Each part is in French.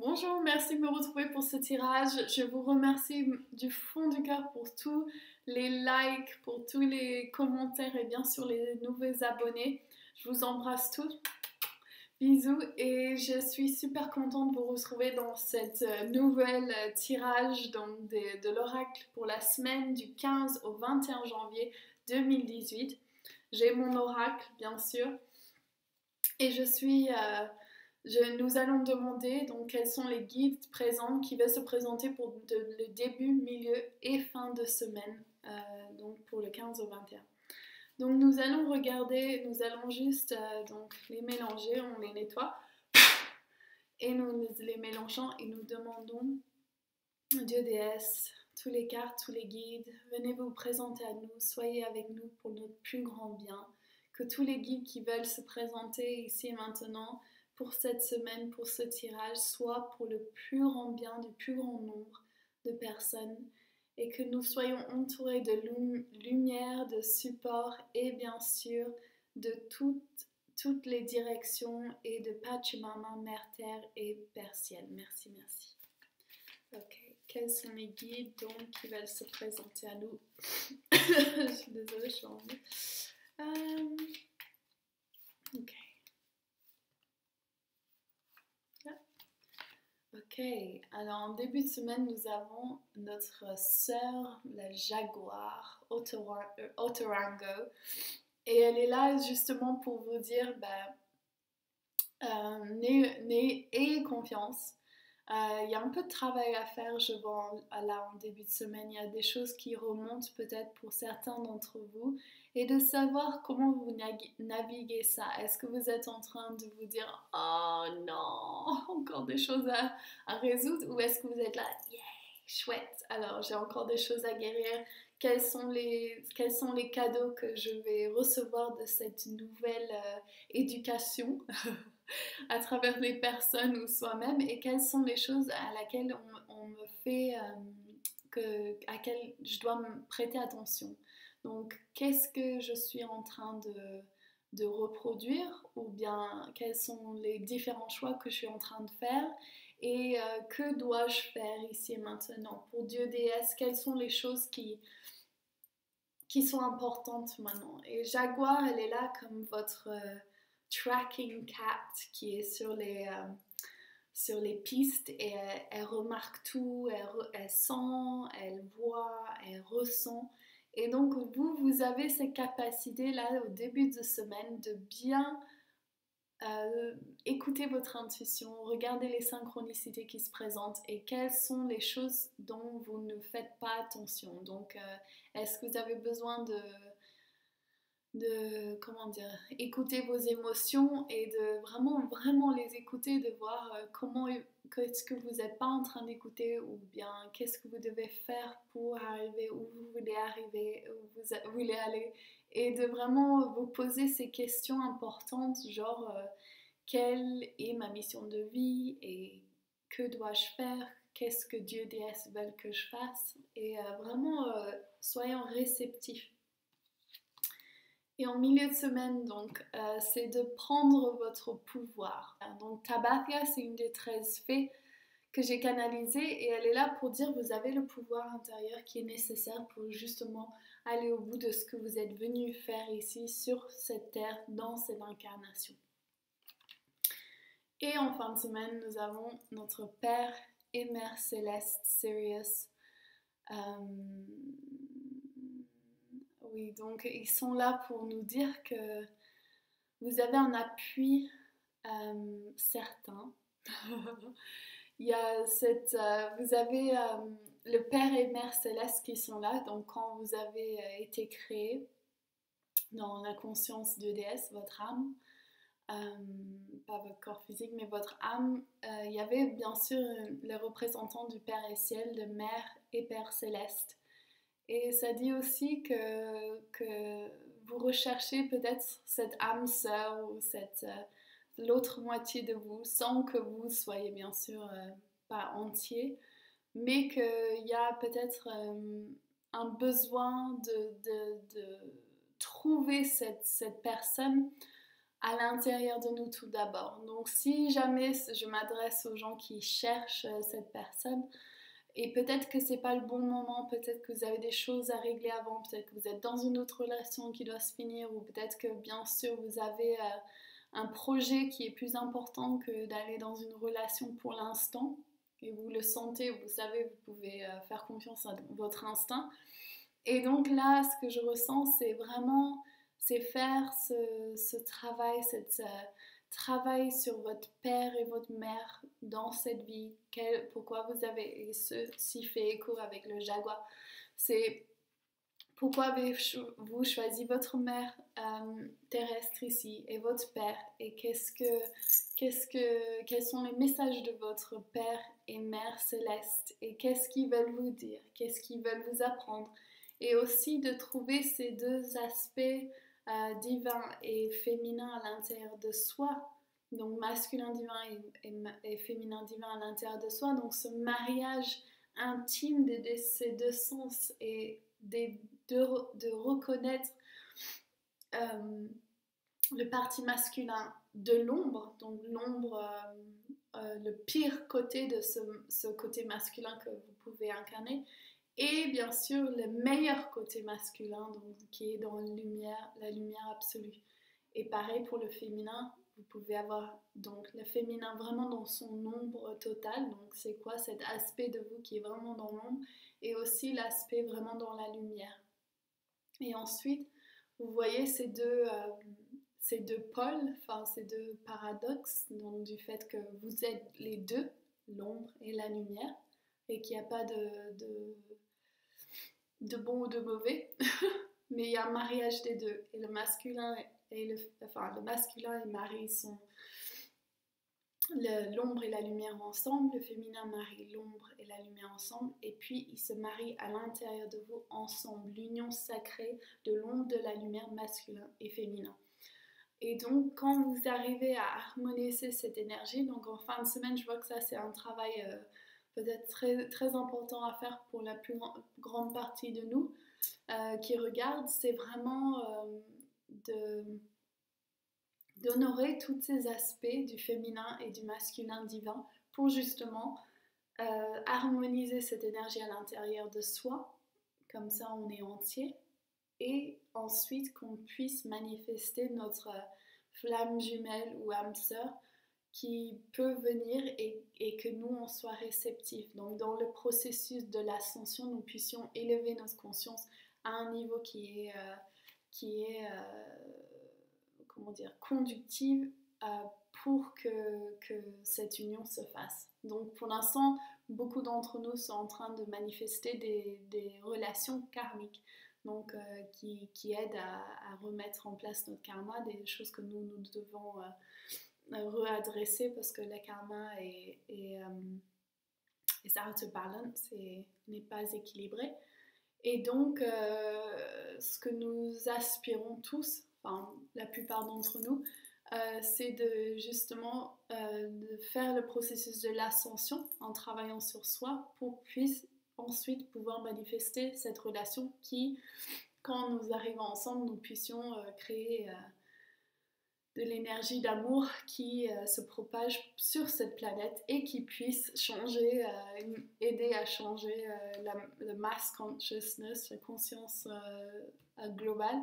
Bonjour, merci de me retrouver pour ce tirage. Je vous remercie du fond du cœur pour tous les likes, pour tous les commentaires et bien sûr les nouveaux abonnés. Je vous embrasse tous. Bisous et je suis super contente de vous retrouver dans cette nouvelle tirage de l'oracle pour la semaine du 15 au 21 janvier 2018. J'ai mon oracle bien sûr et nous allons demander donc quels sont les guides présents qui vont se présenter pour le début, milieu et fin de semaine, donc pour le 15 au 21. Donc nous allons regarder, nous allons juste donc les mélanger, on les nettoie et nous les mélangeons et nous demandons Dieu déesse, tous les cartes, tous les guides, venez vous présenter à nous, soyez avec nous pour notre plus grand bien. Que tous les guides qui veulent se présenter ici et maintenant pour cette semaine, pour ce tirage, soient pour le plus grand bien du plus grand nombre de personnes et que nous soyons entourés de lumière, de support et bien sûr de toutes les directions et de Pachamama, Mère Terre et Père Ciel. Merci, merci. Ok, quels sont les guides donc qui veulent se présenter à nous? Je suis désolée, je suis en ok. Ok, alors en début de semaine, nous avons notre sœur, la jaguar, Otorango. Et elle est là justement pour vous dire, ayez confiance. Il y a un peu de travail à faire, je vois, là en début de semaine. Il y a des choses qui remontent peut-être pour certains d'entre vous. Et de savoir comment vous naviguez ça. Est-ce que vous êtes en train de vous dire « Oh non, encore des choses à résoudre » ou est-ce que vous êtes là « Yeah, chouette, alors j'ai encore des choses à guérir. Quels sont les cadeaux que je vais recevoir de cette nouvelle éducation ?» à travers les personnes ou soi-même et quelles sont les choses à laquelle on me fait à quelles je dois me prêter attention. Donc qu'est-ce que je suis en train de reproduire ou bien quels sont les différents choix que je suis en train de faire et que dois-je faire ici et maintenant pour Dieu déesse, quelles sont les choses qui sont importantes maintenant. Et Jaguar, elle est là comme votre tracking cat qui est sur les pistes et elle remarque tout, elle sent, elle voit, elle ressent. Et donc vous avez cette capacité là au début de semaine de bien écoutez votre intuition, regardez les synchronicités qui se présentent et quelles sont les choses dont vous ne faites pas attention. Donc, est-ce que vous avez besoin comment dire, écouter vos émotions et de vraiment les écouter, de voir qu'est-ce que vous n'êtes pas en train d'écouter ou bien qu'est-ce que vous devez faire pour arriver où vous voulez arriver, où vous voulez aller et de vraiment vous poser ces questions importantes genre quelle est ma mission de vie et que dois-je faire, qu'est-ce que Dieu déesse veulent que je fasse et vraiment soyons réceptifs. Et en milieu de semaine, donc, c'est de prendre votre pouvoir. Donc, Tabathia, c'est une des 13 fées que j'ai canalisées et elle est là pour dire vous avez le pouvoir intérieur qui est nécessaire pour justement aller au bout de ce que vous êtes venu faire ici sur cette terre, dans cette incarnation. Et en fin de semaine, nous avons notre Père et Mère Céleste, Sirius. Oui, donc ils sont là pour nous dire que vous avez un appui certain. Il y a vous avez le Père et Mère Céleste qui sont là, donc quand vous avez été créé dans la conscience de déesse, votre âme, pas votre corps physique, mais votre âme, il y avait bien sûr les représentants du Père et Ciel, de Mère et Père Céleste. Et ça dit aussi que vous recherchez peut-être cette âme sœur ou l'autre moitié de vous, sans que vous soyez bien sûr pas entier, mais qu'il y a peut-être un besoin de trouver cette personne à l'intérieur de nous tout d'abord. Donc si jamais je m'adresse aux gens qui cherchent cette personne, et peut-être que c'est pas le bon moment, peut-être que vous avez des choses à régler avant, peut-être que vous êtes dans une autre relation qui doit se finir, ou peut-être que bien sûr vous avez un projet qui est plus important que d'aller dans une relation pour l'instant, et vous le sentez, vous savez, vous pouvez faire confiance à votre instinct. Et donc là, ce que je ressens, c'est vraiment, c'est faire ce travail, travail sur votre père et votre mère dans cette vie. Pourquoi vous avez, et ceci fait écho avec le jaguar, c'est pourquoi avez-vous choisi votre mère terrestre ici et votre père, et quels sont les messages de votre père et mère céleste, et qu'est-ce qu'ils veulent vous dire, qu'est-ce qu'ils veulent vous apprendre, et aussi de trouver ces deux aspects divins et féminins à l'intérieur de soi, donc masculin divin et féminin divin à l'intérieur de soi, donc ce mariage intime de ces deux sens, et de reconnaître le parti masculin de l'ombre, donc l'ombre, le pire côté de ce côté masculin que vous pouvez incarner, et bien sûr le meilleur côté masculin, donc, qui est dans la lumière absolue. Et pareil pour le féminin, vous pouvez avoir donc le féminin vraiment dans son ombre totale, donc c'est quoi cet aspect de vous qui est vraiment dans l'ombre, et aussi l'aspect vraiment dans la lumière. Et ensuite, vous voyez ces deux pôles, enfin ces deux paradoxes, donc du fait que vous êtes les deux, l'ombre et la lumière, et qu'il n'y a pas de bon ou de mauvais, mais il y a un mariage des deux, et le masculin et le masculin et Marie sont l'ombre et la lumière ensemble, le féminin marie l'ombre et la lumière ensemble, et puis ils se marient à l'intérieur de vous ensemble, l'union sacrée de l'ombre, de la lumière, masculin et féminin. Et donc quand vous arrivez à harmoniser cette énergie, donc en fin de semaine, je vois que ça c'est un travail peut-être très, très important à faire pour la plus grande partie de nous qui regardent, c'est vraiment d'honorer tous ces aspects du féminin et du masculin divin pour justement harmoniser cette énergie à l'intérieur de soi, comme ça on est entier, et ensuite qu'on puisse manifester notre flamme jumelle ou âme sœur qui peut venir, et que nous on soit réceptifs. Donc dans le processus de l'ascension, nous puissions élever notre conscience à un niveau qui est comment dire, conductive pour que cette union se fasse. Donc pour l'instant, beaucoup d'entre nous sont en train de manifester des relations karmiques, donc qui aident à remettre en place notre karma, des choses que nous devons réadresser, parce que le karma et ça out of balance n'est pas équilibré. Et donc, ce que nous aspirons tous, enfin la plupart d'entre nous, c'est de justement de faire le processus de l'ascension en travaillant sur soi pour ensuite pouvoir manifester cette relation qui, quand nous arrivons ensemble, nous puissions créer de l'énergie d'amour qui se propage sur cette planète et qui puisse changer, aider à changer le mass consciousness, la conscience globale,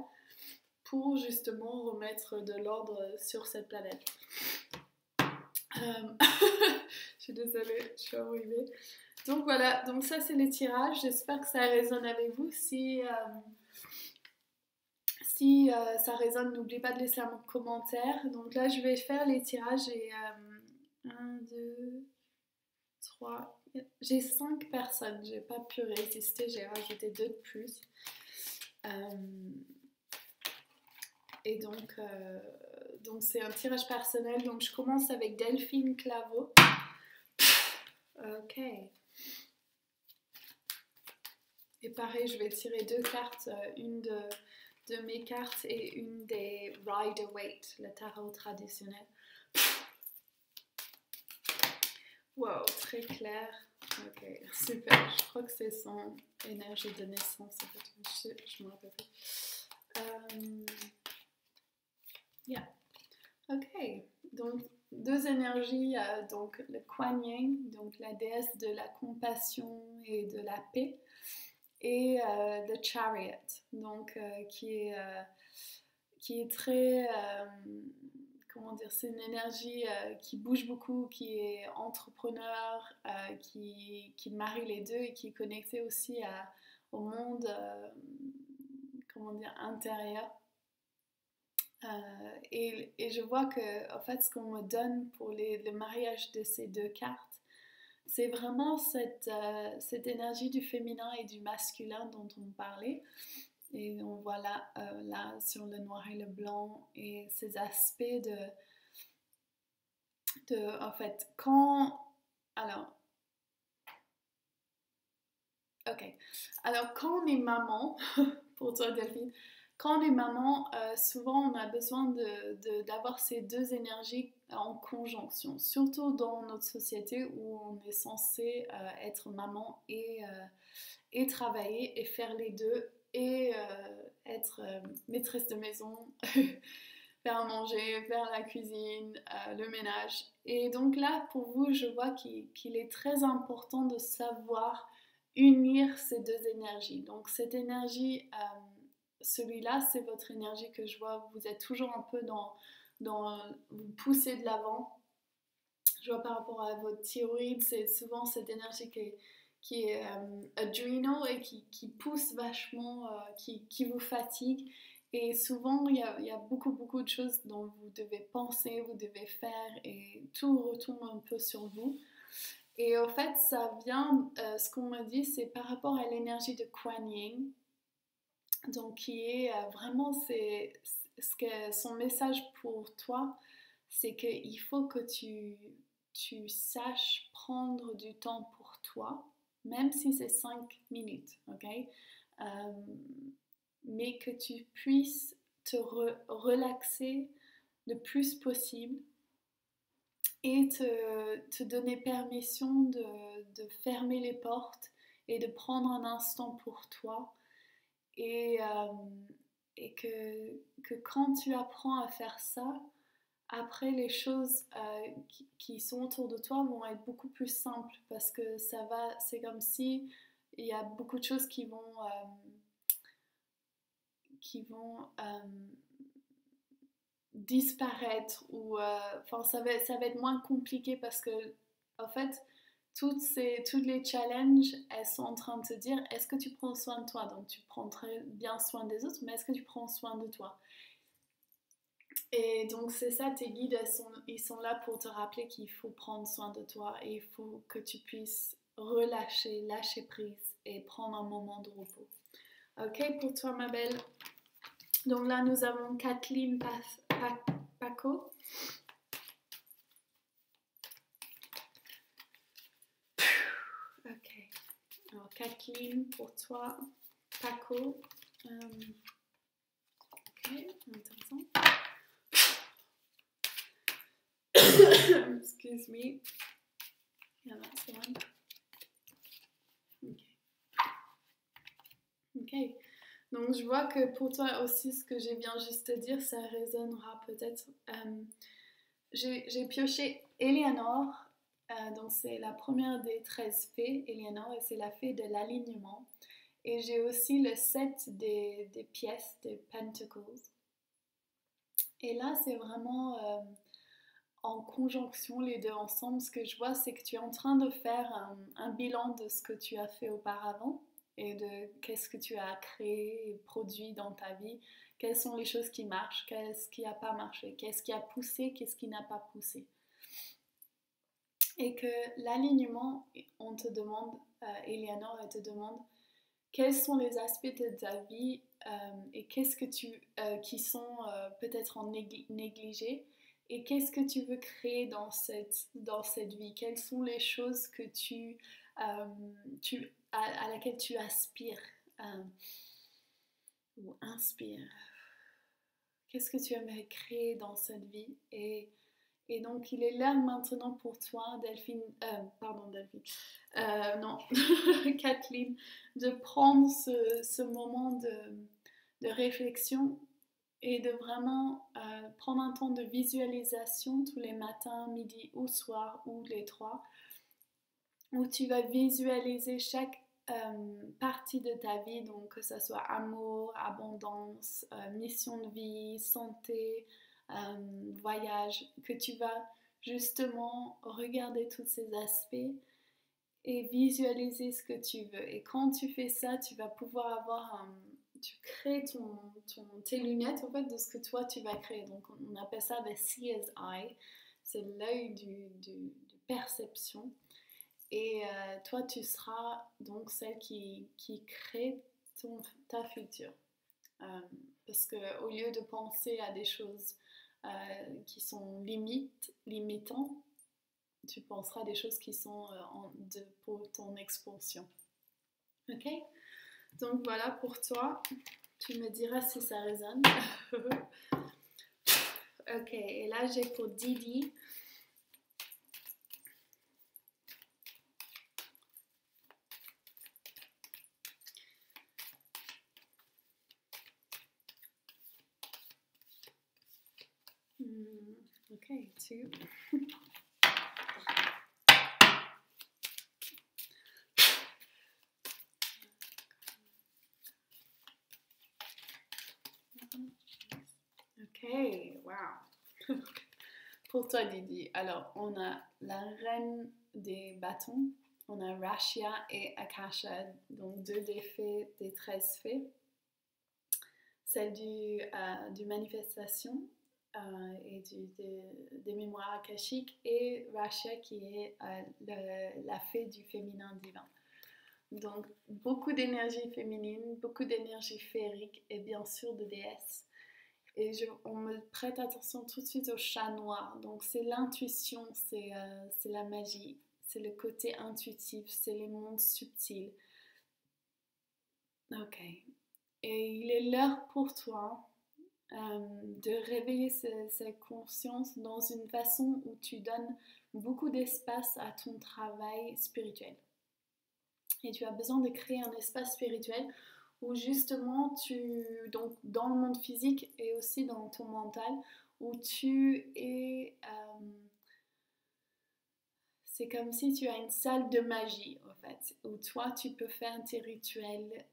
pour justement remettre de l'ordre sur cette planète. Je suis désolée, je suis arrivée. Donc voilà, donc ça c'est les tirages, j'espère que ça résonne avec vous. Si ça résonne, n'oubliez pas de laisser un commentaire. Donc là, je vais faire les tirages et 1, 2, 3, j'ai 5 personnes. J'ai pas pu résister, j'ai rajouté 2 de plus. Et donc c'est un tirage personnel. Donc je commence avec Delphine Claveau. Ok. Et pareil, je vais tirer 2 cartes, une de mes cartes et une des Rider-Waite, le tarot traditionnel. Wow, très clair. Ok, super. Je crois que c'est son énergie de naissance. En fait. Je me rappelle plus. Yeah. Ok, donc deux énergies, donc le Kuan Yin, donc la déesse de la compassion et de la paix, et The Chariot, donc qui est très, comment dire, c'est une énergie qui bouge beaucoup, qui est entrepreneur, qui marie les deux et qui est connectée aussi au monde, comment dire, intérieur. Et je vois que, en fait, ce qu'on me donne pour le mariage de ces deux cartes, c'est vraiment cette énergie du féminin et du masculin dont on parlait. Et on voit là sur le noir et le blanc, et ces aspects en fait, alors, ok. Alors, quand on est maman, pour toi Delphine, quand on est maman, souvent on a besoin d'avoir ces deux énergies en conjonction, surtout dans notre société où on est censé être maman et travailler et faire les deux et être maîtresse de maison, faire à manger, faire la cuisine, le ménage. Et donc là, pour vous, je vois qu'il est très important de savoir unir ces deux énergies. Donc cette énergie, celui-là, c'est votre énergie que je vois. Vous êtes toujours un peu vous poussez de l'avant. Je vois par rapport à votre thyroïde, c'est souvent cette énergie qui est adrenal et qui pousse vachement, qui vous fatigue. Et souvent, il y a beaucoup de choses dont vous devez penser, vous devez faire, et tout retombe un peu sur vous. Et au fait, ça vient, ce qu'on me dit, c'est par rapport à l'énergie de Kuan Yin, donc qui est vraiment, son message pour toi, c'est qu'il faut que tu saches prendre du temps pour toi, même si c'est 5 minutes, ok? Euh, mais que tu puisses te relaxer le plus possible et te donner permission de fermer les portes et de prendre un instant pour toi. Et, que quand tu apprends à faire ça, après les choses qui sont autour de toi vont être beaucoup plus simples parce que c'est comme si il y a beaucoup de choses qui vont disparaître ou enfin ça va être moins compliqué parce que en fait toutes les challenges, elles sont en train de te dire est-ce que tu prends soin de toi, donc tu prends très bien soin des autres, mais est-ce que tu prends soin de toi? Et donc c'est ça, tes guides, ils sont là pour te rappeler qu'il faut prendre soin de toi et il faut que tu puisses relâcher, lâcher prise et prendre un moment de repos. Ok pour toi ma belle. Donc là nous avons Kathleen Paco. Ok. Alors Kathleen pour toi. Paco. Ok, intéressant. Excuse me. Yeah, that's one. Ok. Ok. Donc je vois que pour toi aussi, ce que j'ai bien juste te dire, ça résonnera peut-être. J'ai pioché Eleanor, donc c'est la première des 13 fées, Eleanor, et c'est la fée de l'alignement. Et j'ai aussi le set des pièces, des Pentacles. Et là, c'est vraiment en conjonction, les deux ensemble. Ce que je vois, c'est que tu es en train de faire un bilan de ce que tu as fait auparavant et de qu'est-ce que tu as créé et produit dans ta vie, quelles sont les choses qui marchent, qu'est-ce qui n'a pas marché, qu'est-ce qui a poussé, qu'est-ce qui n'a pas poussé. Et que l'alignement, on te demande, Eleanor, elle te demande quels sont les aspects de ta vie et qu'est-ce que qui sont peut-être en négligés et qu'est-ce que tu veux créer dans cette vie, quelles sont les choses que à laquelle tu aspires ou inspires, qu'est-ce que tu aimerais créer dans cette vie et donc, il est là maintenant pour toi, Delphine, non, Kathleen, de prendre ce moment de réflexion et de vraiment prendre un temps de visualisation tous les matins, midi ou soir, ou les trois, où tu vas visualiser chaque partie de ta vie, donc que ce soit amour, abondance, mission de vie, santé, voyage, que tu vas justement regarder tous ces aspects et visualiser ce que tu veux. Et quand tu fais ça, tu vas pouvoir avoir tu crées tes lunettes en fait de ce que toi tu vas créer. Donc on appelle ça the seer's eye, c'est l'œil du perception. Et toi, tu seras donc celle qui crée ta future. Parce qu'au lieu de penser à des choses qui sont limitantes, tu penseras à des choses qui sont pour ton expansion. Ok? Donc voilà pour toi. Tu me diras si ça résonne. Ok, et là j'ai pour Didi. Okay, 2. Ok, wow. Pour toi, Didi. Alors, on a la reine des bâtons, on a Rashia et Akasha, donc deux des fées, des 13 fées. Celle du manifestation et des mémoires akashiques, et Rashia qui est la fée du féminin divin. Donc, beaucoup d'énergie féminine, beaucoup d'énergie féerique et bien sûr de déesse. Et on me prête attention tout de suite au chat noir. Donc c'est l'intuition, c'est la magie, c'est le côté intuitif, c'est les mondes subtils. Ok. Et il est l'heure pour toi de réveiller cette conscience dans une façon où tu donnes beaucoup d'espace à ton travail spirituel. Et tu as besoin de créer un espace spirituel où justement donc dans le monde physique et aussi dans ton mental, où tu es, c'est comme si tu as une salle de magie en fait, où toi tu peux faire tes rituels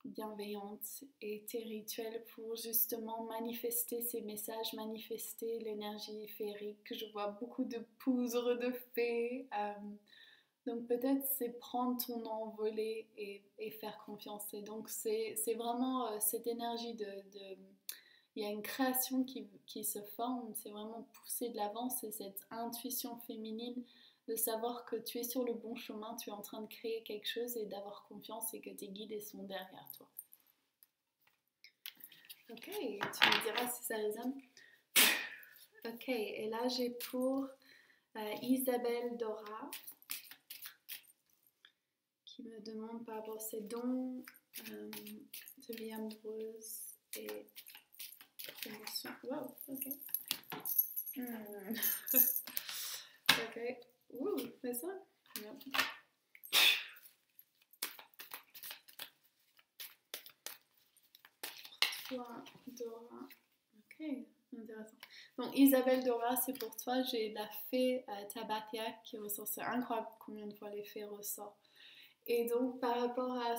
bienveillantes et tes rituels pour justement manifester ces messages, manifester l'énergie féerique. Je vois beaucoup de poudre de fées. Donc peut-être c'est prendre ton envolée et faire confiance. Et donc c'est vraiment cette énergie il y a une création qui se forme, c'est vraiment pousser de l'avant, c'est cette intuition féminine de savoir que tu es sur le bon chemin, tu es en train de créer quelque chose et d'avoir confiance et que tes guides sont derrière toi. Ok, tu me diras si ça résonne. Ok, et là j'ai pour Isabelle Dora, qui me demande par rapport à ses dons de vie amoureuse et promotion. Wow, ok. Ok. Ouh, c'est ça? Non. Toi, Dora. Ok, intéressant. Donc, Isabelle Dora, c'est pour toi. J'ai la fée Tabatia qui ressort. C'est incroyable combien de fois les fées ressortent. Et donc, par rapport à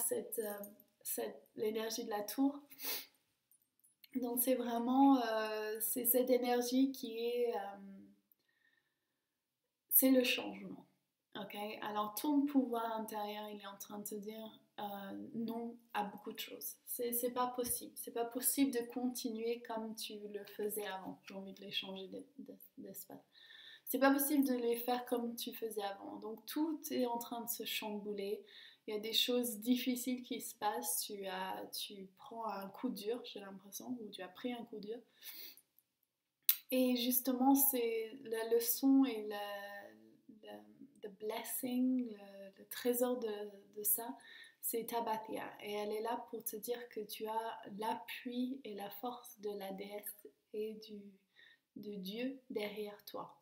l'énergie de la tour, donc c'est vraiment c'est cette énergie qui est c'est le changement. Ok, alors ton pouvoir intérieur, il est en train de te dire non à beaucoup de choses. C'est pas possible. C'est pas possible de continuer comme tu le faisais avant. J'ai envie de les changer d'espace. C'est pas possible de les faire comme tu faisais avant. Donc tout est en train de se chambouler. Il y a des choses difficiles qui se passent. Tu prends un coup dur, j'ai l'impression, ou tu as pris un coup dur. Et justement, c'est la leçon et the blessing, le trésor de ça, c'est Tabatia. Et elle est là pour te dire que tu as l'appui et la force de la déesse et de Dieu derrière toi.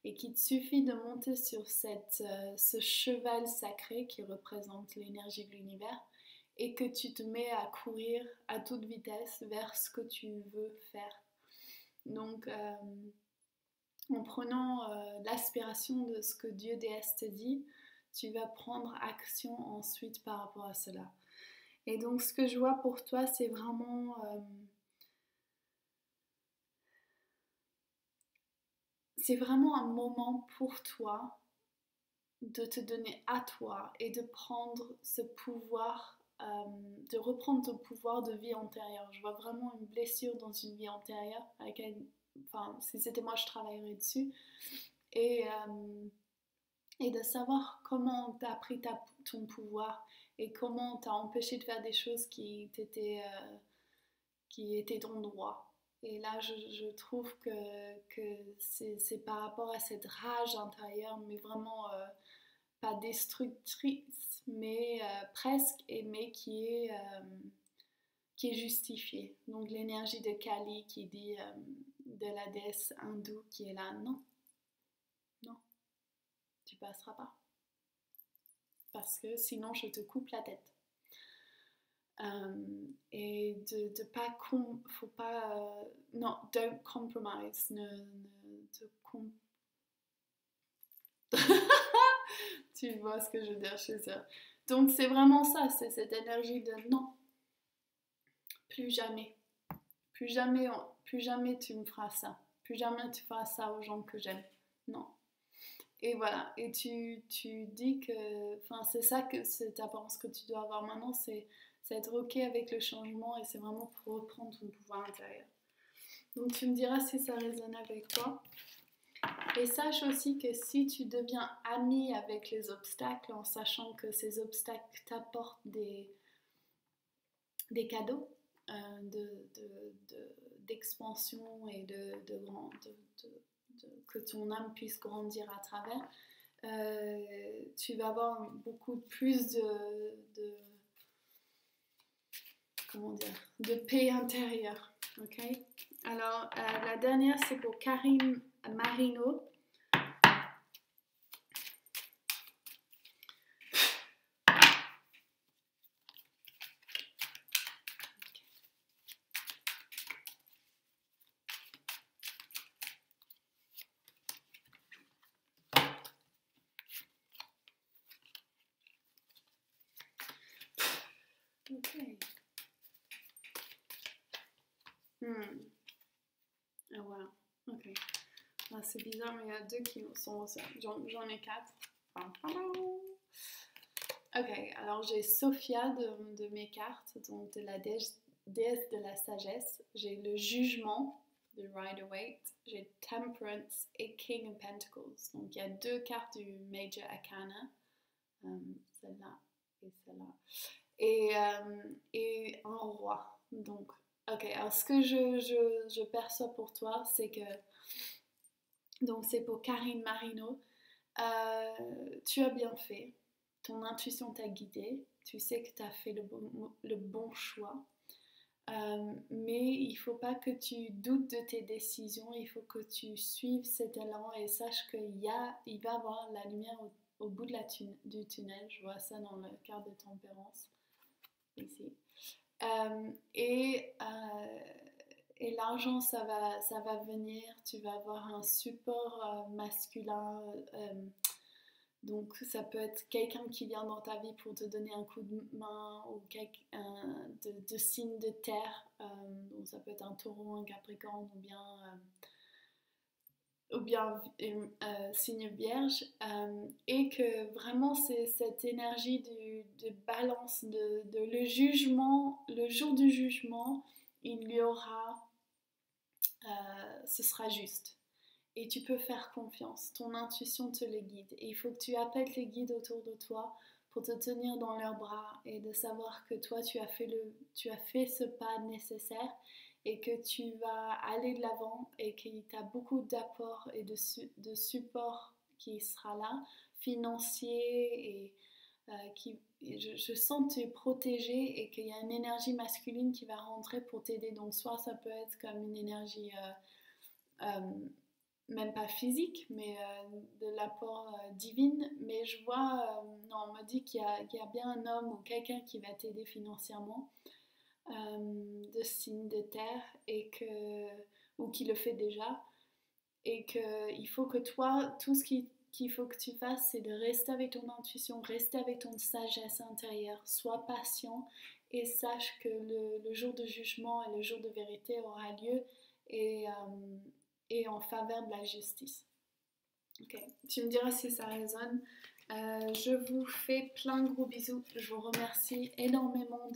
Et qu'il te suffit de monter sur ce cheval sacré qui représente l'énergie de l'univers et que tu te mets à courir à toute vitesse vers ce que tu veux faire. Donc, en prenant l'aspiration de ce que Dieu déesse te dit, tu vas prendre action ensuite par rapport à cela. Et donc, ce que je vois pour toi, c'est vraiment... c'est vraiment un moment pour toi de te donner à toi et de prendre ce pouvoir, de reprendre ton pouvoir de vie antérieure. Je vois vraiment une blessure dans une vie antérieure, enfin, si c'était moi, je travaillerais dessus. Et de savoir comment tu as pris ton pouvoir et comment tu as empêché de faire des choses qui étaient ton droit. Et là, je trouve que c'est par rapport à cette rage intérieure, mais vraiment pas destructrice, mais presque, mais qui est justifiée. Donc l'énergie de Kali qui dit de la déesse hindoue qui est là, non, non, tu passeras pas. Parce que sinon je te coupe la tête. Et de pas faut pas non, don't compromise, tu vois ce que je veux dire chez ça. Donc c'est vraiment ça, c'est cette énergie de non, plus jamais, plus jamais, plus jamais tu me feras ça, plus jamais tu feras ça aux gens que j'aime, non. Et voilà, et tu dis que, enfin c'est ça que cette apparence que tu dois avoir maintenant, c'est être ok avec le changement et c'est vraiment pour reprendre ton pouvoir intérieur. Donc tu me diras si ça résonne avec toi. Et sache aussi que si tu deviens ami avec les obstacles en sachant que ces obstacles t'apportent des cadeaux d'expansion et que ton âme puisse grandir à travers, tu vas avoir beaucoup plus de paix intérieure. Ok. Alors, la dernière, c'est pour Karine Marino. Ok. Ah, voilà. Ok. Ah, c'est bizarre, mais il y a 2 qui sont aussi. J'en ai 4. Ok, alors j'ai Sophia de mes cartes, donc de la déesse de la sagesse. J'ai le jugement de Rider-Waite. J'ai Temperance et King of Pentacles. Donc il y a 2 cartes du Major Arcana. Celle-là et celle-là. Et un roi. Donc, ok, alors ce que je perçois pour toi, c'est que... Donc c'est pour Karine Marino. Tu as bien fait. Ton intuition t'a guidé. Tu sais que tu as fait le bon choix. Mais il ne faut pas que tu doutes de tes décisions. Il faut que tu suives cet élan et sache qu'il va y avoir la lumière au bout du tunnel. Je vois ça dans le quart de tempérance. Ici. Et l'argent, ça va venir. Tu vas avoir un support masculin. Donc ça peut être quelqu'un qui vient dans ta vie pour te donner un coup de main ou de signe de terre. Donc ça peut être un taureau, un capricorne ou bien signe vierge. Et que vraiment c'est cette énergie de balance, de le jugement, le jour du jugement, il y aura, ce sera juste. Et tu peux faire confiance, ton intuition te les guide. Et il faut que tu appelles les guides autour de toi pour te tenir dans leurs bras et de savoir que toi tu as fait ce pas nécessaire et que tu vas aller de l'avant et qu'il y a beaucoup d'apports et de support qui sera là, financier et je sens que tu es protégée et qu'il y a une énergie masculine qui va rentrer pour t'aider. Donc soit ça peut être comme une énergie même pas physique, mais de l'apport divin. Mais je vois, non, on me dit qu'il y a bien un homme ou quelqu'un qui va t'aider financièrement de signe de terre ou qui le fait déjà. Et qu'il faut que toi, tout ce qu'il faut que tu fasses, c'est de rester avec ton intuition, rester avec ton sagesse intérieure, sois patient et sache que le jour de jugement et le jour de vérité aura lieu et, en faveur de la justice. Ok, tu me diras si ça résonne. Je vous fais plein de gros bisous. Je vous remercie énormément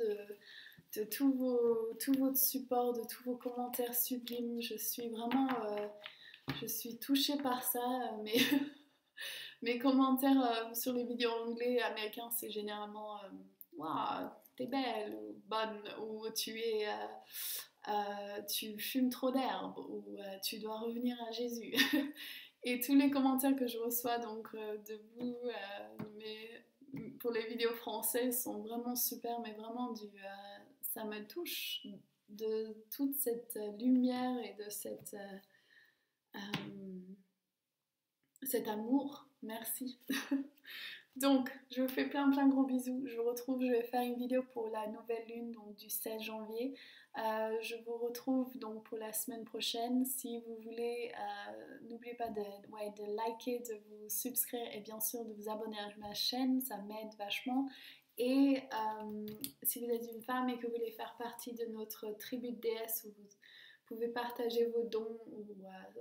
de tout votre support, de tous vos commentaires sublimes. Je suis vraiment... je suis touchée par ça. Mes commentaires sur les vidéos anglais et américains, c'est généralement waouh, t'es belle ou bonne, ou tu fumes trop d'herbe, ou tu dois revenir à Jésus. Et tous les commentaires que je reçois donc de vous, pour les vidéos françaises, sont vraiment super, mais vraiment ça me touche de toute cette lumière et de cet amour. Merci. Donc, je vous fais plein de gros bisous. Je vais faire une vidéo pour la nouvelle lune, donc du 16 janvier. Je vous retrouve donc pour la semaine prochaine. Si vous voulez, n'oubliez pas de liker, de vous subscrire et bien sûr de vous abonner à ma chaîne, ça m'aide vachement. Et si vous êtes une femme et que vous voulez faire partie de notre tribu de déesses où vous pouvez partager vos dons ou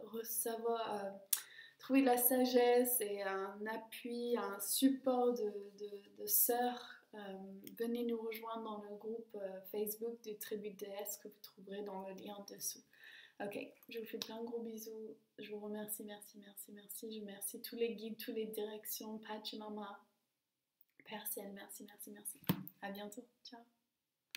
recevoir... trouver de la sagesse et un appui, un support de sœurs, venez nous rejoindre dans le groupe Facebook du Tribu de Déesse que vous trouverez dans le lien dessous. Ok, je vous fais plein de gros bisous. Je vous remercie, merci. Je remercie tous les guides, toutes les directions, Pachamama, Père Ciel, merci. À bientôt, ciao.